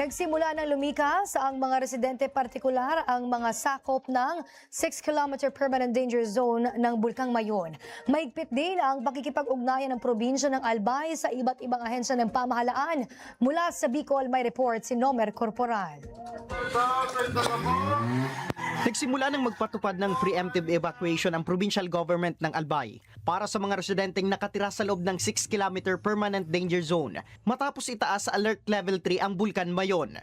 Nagsimula ng lumikas ang mga residente, partikular ang mga sakop ng 6-kilometer permanent danger zone ng Bulkang Mayon. Mahigpit din ang pakikipag-ugnayan ng probinsya ng Albay sa iba't ibang ahensya ng pamahalaan. Mula sa Bicol, may report si Nomer Corporal. Nagsimula ng magpatupad ng preemptive evacuation ang provincial government ng Albay para sa mga residenteng nakatira sa loob ng 6-kilometer permanent danger zone matapos itaas sa alert level 3 ang Bulkan Mayon.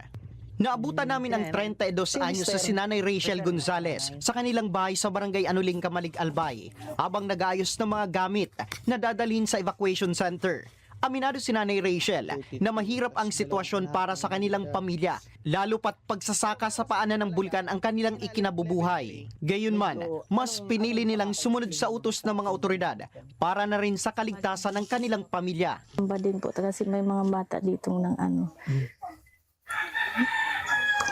Naabutan namin ang 32 anyos sa sinanay Rachel Gonzalez sa kanilang bahay sa barangay Anuling, Kamalig, Albay habang nag-aayos ng mga gamit na dadalhin sa evacuation center. Aminado si Nanay Rachel na mahirap ang sitwasyon para sa kanilang pamilya, lalo pat pagsasaka sa paanan ng bulkan ang kanilang ikinabubuhay. Gayunman, mas pinili nilang sumunod sa utos ng mga otoridad para na rin sa kaligtasan ng kanilang pamilya. Ba din po kasi may mga bata dito ng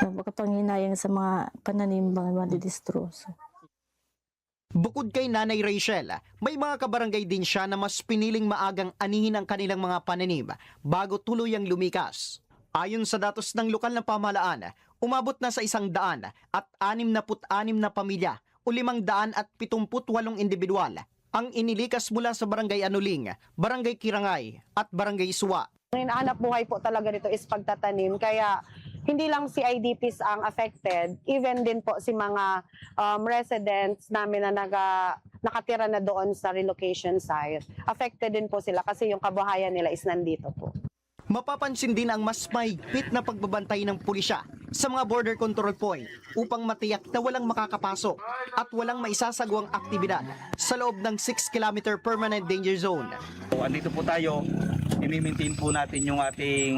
nagpakapanginayang sa mga pananim mga madidistroso. Bukod kay Nanay Rachel, may mga kabarangay din siya na mas piniling maagang anihin ang kanilang mga pananim bago tuluyang lumikas. Ayon sa datos ng lokal na pamahalaan, umabot na sa 100 at 66 na pamilya o 578 individual ang inilikas mula sa Barangay Anuling, Barangay Kirangay at Barangay Suwa. Ang hinahanap buhay po talaga dito is pagtatanim, kaya hindi lang si IDPs ang affected, even din po si mga residents namin na nakatira na doon sa relocation site. Affected din po sila kasi yung kabuhayan nila is nandito po. Mapapansin din ang mas mahigpit na pagbabantay ng pulisya sa mga border control point upang matiyak na walang makakapasok at walang maisasagawang aktibidad sa loob ng 6-kilometer permanent danger zone. So, andito po tayo, i-maintain po natin yung ating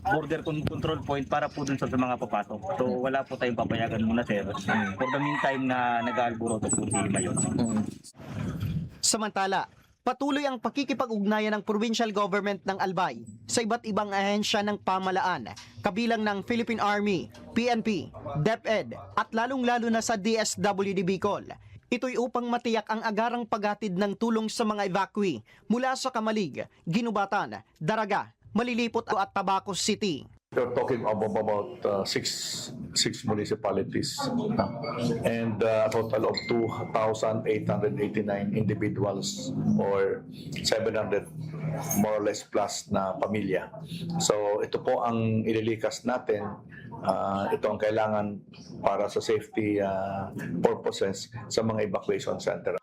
border control point para po dun sa mga papasok. So wala po tayong papayagan muna, sir. For the meantime na nag-aalboroto po si Mayon. Samantala, patuloy ang pakikipag-ugnayan ng provincial government ng Albay sa iba't ibang ahensya ng pamahalaan, kabilang ng Philippine Army, PNP, DepEd at lalong-lalo na sa DSWD Bicol. Ito'y upang matiyak ang agarang paghatid ng tulong sa mga evacuee mula sa Kamalig, Ginubatan, Daraga, Malilipot at Tabaco City. We're talking about six municipalities and a total of 2,889 individuals or 700 more or less plus na pamilya. So ito po ang ililikas natin. Ito ang kailangan para sa safety purposes sa mga evacuation center.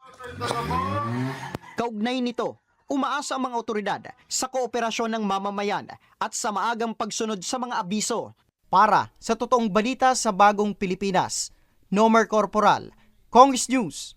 Kaugnay nito, umaasa ang mga otoridad sa kooperasyon ng mamamayan at sa maagang pagsunod sa mga abiso para sa totoong balita sa bagong Pilipinas. Nomer Corporal, Congress News.